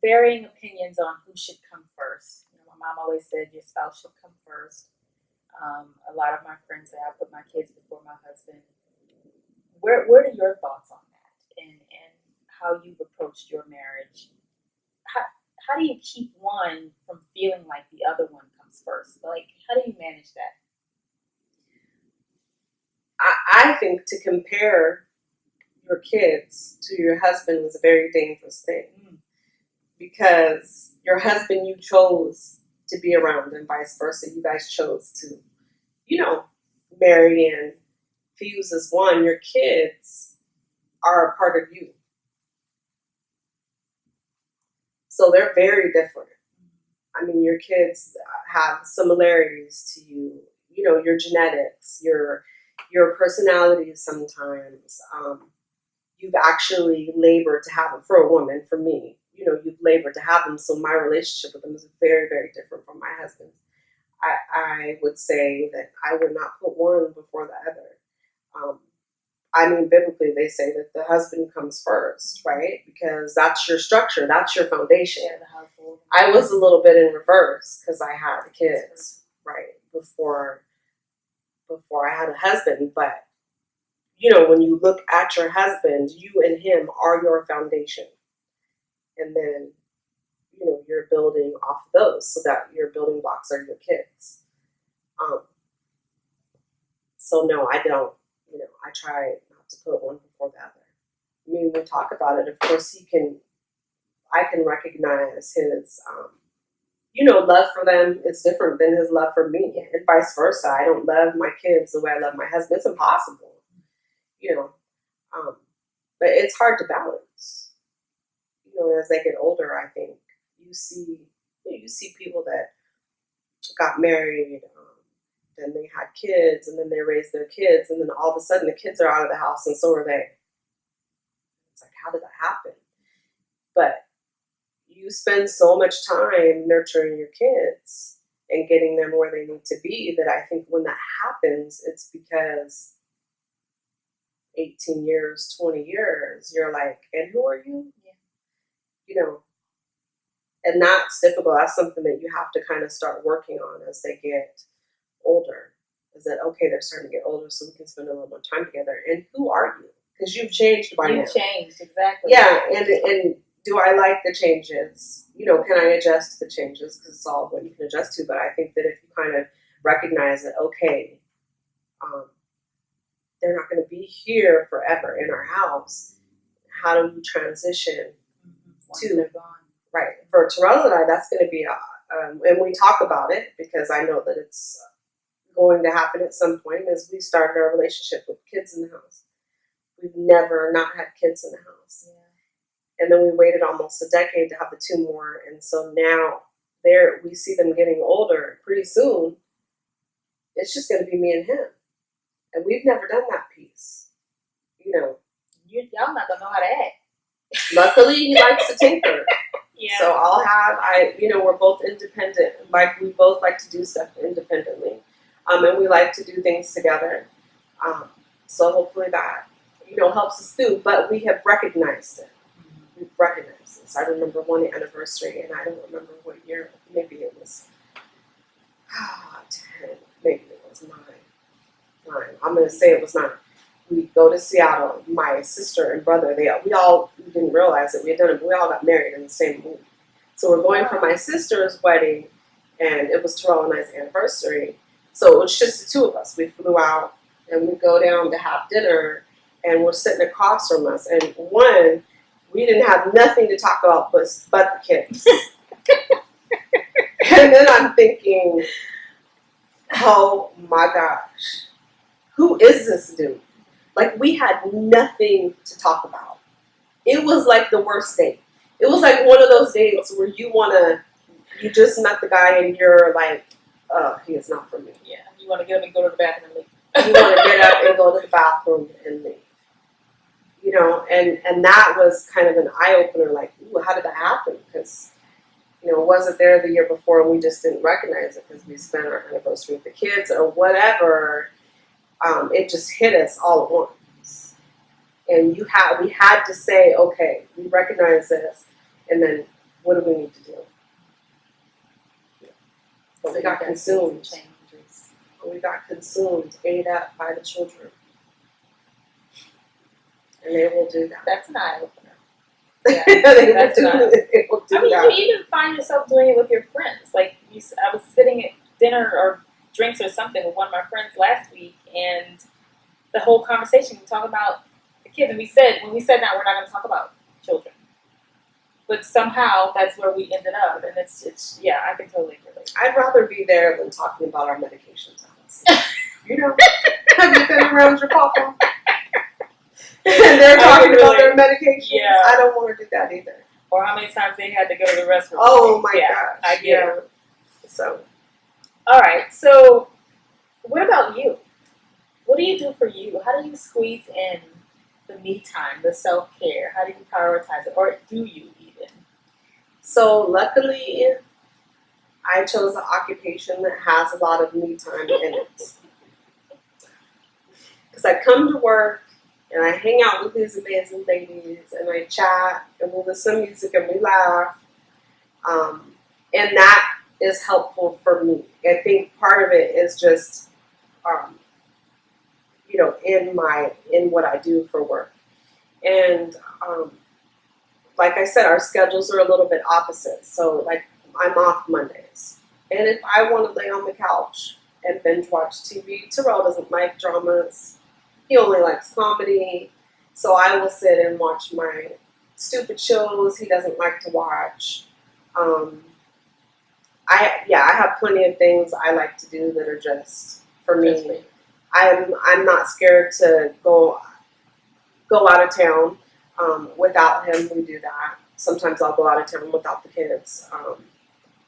varying opinions on who should come first. My mom always said your spouse should come first. A lot of my friends say I put my kids before my husband. What are your thoughts on that, and how you've approached your marriage? How, how do you keep one from feeling like the other one comes first? Like, how do you manage that? I think to compare your kids to your husband is a very dangerous thing, because your husband you chose to be around, and vice versa. You guys chose to, marry and fuse as one. Your kids are a part of you. So they're very different. I mean, your kids have similarities to you, your genetics, your personalities sometimes. You've actually labored to have them. For a woman, for me, you've labored to have them. So my relationship with them is very, very different from my husband's. I would say that I would not put one before the other. I mean, biblically, they say that the husband comes first, right? Because that's your structure, that's your foundation. Yeah, the household. I was a little bit in reverse because I had kids, right, before I had a husband. But, when you look at your husband, you and him are your foundation. And then, you're building off of those, so that your building blocks are your kids. So no, I don't. I try not to put one before the other. I mean, we talk about it. Of course, I can recognize his, love for them is different than his love for me, and vice versa. I don't love my kids the way I love my husband. It's impossible, but it's hard to balance. As they get older, I think you see people that got married, then they had kids, and then they raised their kids, and then all of a sudden the kids are out of the house, and so are they. It's like, how did that happen? But you spend so much time nurturing your kids and getting them where they need to be, that I think when that happens, it's because 18 years, 20 years, you're like, and who are you? Yeah. And that's difficult. That's something that you have to kind of start working on as they get older. Is that, okay, they're starting to get older, so we can spend a little more time together. And who are you? Because you've changed by now. You've changed, exactly. Yeah, and do I like the changes? Can I adjust to the changes? Because it's all what you can adjust to. But I think that if you kind of recognize that, okay, they're not going to be here forever in our house, how do we transition once they're gone? Right. For Terrell and I, that's going to be, and we talk about it because I know that it's going to happen at some point, as we started our relationship with kids in the house. We've never not had kids in the house. Yeah. And then we waited almost a decade to have the two more. And so now we see them getting older pretty soon. It's just going to be me and him. And we've never done that piece. Y'all not going to know how to act. Luckily, he likes to tinker. Yeah. So we're both independent. Like, we both like to do stuff independently. And we like to do things together. So hopefully that, helps us through. But we have recognized it. We've recognized this. I remember one anniversary, and I don't remember what year. Maybe it was 10. Maybe it was 9. I'm going to say it was 9. We go to Seattle. My sister and brother, we didn't realize that we had done it, but we all got married in the same week. So we're going for my sister's wedding, and it was Terrell and I's anniversary. So it was just the two of us. We flew out, and we go down to have dinner, and we're sitting across from us. And we didn't have nothing to talk about but the kids. And then I'm thinking, oh my gosh, who is this dude? Like, we had nothing to talk about. It was like the worst date. It was like one of those dates where you just met the guy and you're like, he is not for me. Yeah, you want to get up and go to the bathroom and leave. You want to get up and go to the bathroom and leave. And that was kind of an eye-opener, like, ooh, how did that happen? Because, wasn't there the year before and we just didn't recognize it because we spent our anniversary with the kids or whatever. It just hit us all at once. And we had to say, okay, we recognize this, and then what do we need to do? But So we got you guys consumed. made some changes. We got consumed, ate up by the children. And they will do that. That's an eye opener. Yeah, they that's will not- do I mean, that. you even find yourself doing it with your friends. Like I was sitting at dinner or drinks or something with one of my friends last week, and the whole conversation we talking about the kids, and when we said that we're not going to talk about children, but somehow that's where we ended up, and it's yeah, I can totally relate. I'd rather be there than talking about our medications. You know, have you been around your papa? And they're talking about their medications. Yeah. I don't want to do that either. Or how many times they had to go to the restroom. Oh my Yeah, gosh. I get it. So, All right, so what about you? What do you do for you? How do you squeeze in the me time, the self-care? How do you prioritize it? Or do you even? so luckily, I chose an occupation that has a lot of me time in it. Because I come to work and I hang out with these amazing ladies and I chat and we listen to music and we laugh. And that is helpful for me. I think part of it is just, you know, in what I do for work. And like I said, our schedules are a little bit opposite. So like I'm off Mondays. And if I want to lay on the couch and binge watch TV, Terrell doesn't like dramas. He only likes comedy. So I will sit and watch my stupid shows he doesn't like to watch. I have plenty of things I like to do that are just for me. I'm not scared to go out of town without him. We do that. Sometimes I'll go out of town without the kids,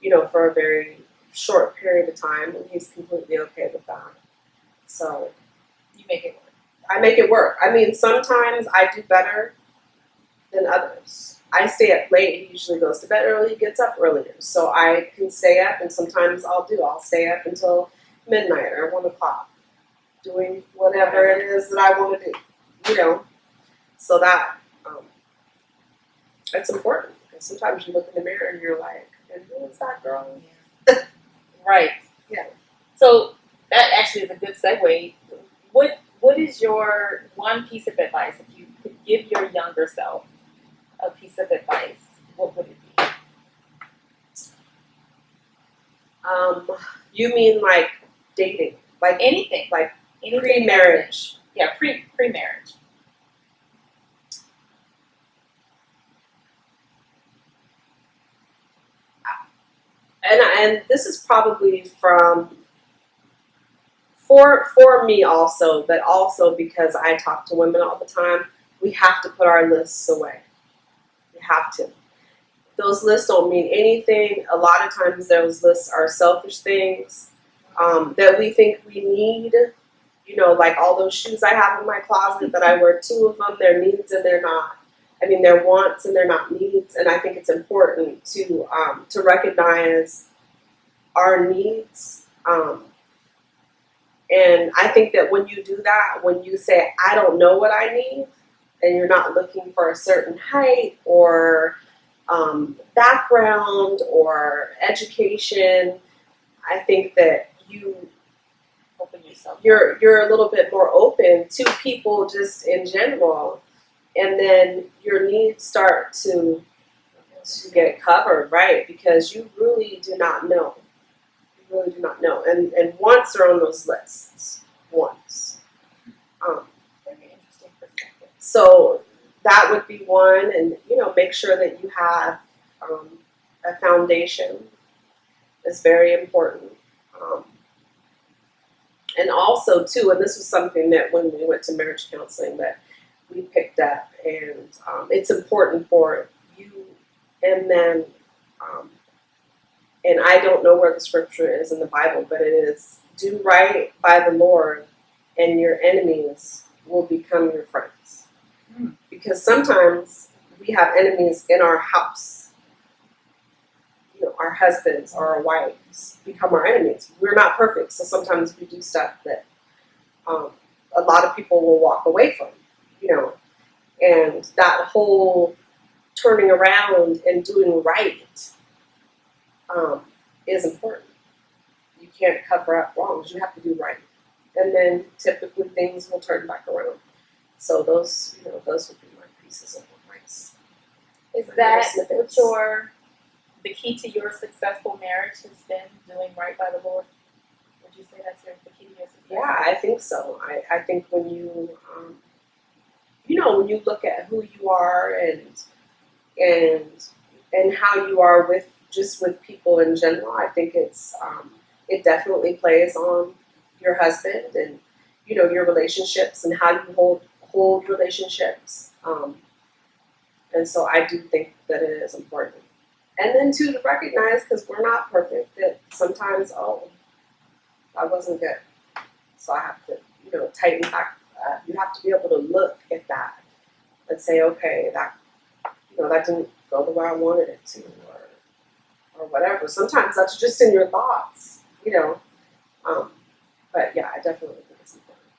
you know, for a very short period of time, and he's completely okay with that. So You make it work. I make it work. I mean, sometimes I do better than others. I stay up late. He usually goes to bed early, gets up earlier. So I can stay up, and sometimes I'll stay up until midnight or 1 o'clock doing whatever it is that I want to do, you know. So that, it's important. Because sometimes you look in the mirror and you're like, and who is that girl? Yeah. Right. Yeah. So that actually is a good segue. What is your one piece of advice, if you could give your younger self a piece of advice, what would it be? You mean like dating? Like Anything. Like Anything. pre-marriage? Yeah, pre-marriage. And this is probably for me also, but also because I talk to women all the time, we have to put our lists away. We have to. Those lists don't mean anything. A lot of times those lists are selfish things that we think we need. You know, like all those shoes I have in my closet that I wear 2 of them, they're needs and they're not. I mean, they're wants and they're not needs. And I think it's important to recognize our needs. And I think that when you do that, when you say, I don't know what I need, and you're not looking for a certain height or background or education, I think that Open yourself. you're a little bit more open to people just in general, and then your needs start to get covered, right? Because you really do not know. You really do not know. And wants are on those lists. Wants. Very interesting perspective. So that would be one, and you know, make sure that you have a foundation is very important. And also too, and this was something that when we went to marriage counseling that we picked up, and it's important for you and men. And I don't know where the scripture is in the Bible, but it is, do right by the Lord, and your enemies will become your friends. Mm. Because sometimes we have enemies in our house. You know, our husbands or our wives become our enemies. We're not perfect, so sometimes we do stuff that a lot of people will walk away from, you know. And that whole turning around and doing right is important. You can't cover up wrongs. You have to do right, and then typically things will turn back around. So those would be my pieces of advice. Is that what the key to your successful marriage has been, doing right by the Lord? Would you say that's the key to your success? Yeah, I think so. I think when you when you look at who you are and how you are with people in general, I think it definitely plays on your husband and your relationships and how you hold relationships. And so I do think that it is important. And then too, to recognize, because we're not perfect, that sometimes, I wasn't good. So I have to, tighten back. You have to be able to look at that and say, okay, that didn't go the way I wanted it to, or whatever. Sometimes that's just in your thoughts, But yeah, I definitely think it's important.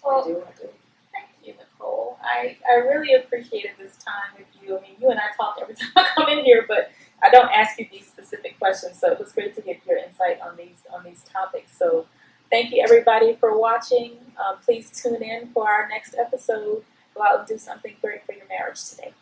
Well, I do. Thank you, Nichole. I really appreciated this time with you. I mean, you and I talk every time I come in here, but I don't ask you these specific questions, so it was great to get your insight on these topics. So thank you, everybody, for watching. Please tune in for our next episode. Go out and do something great for your marriage today.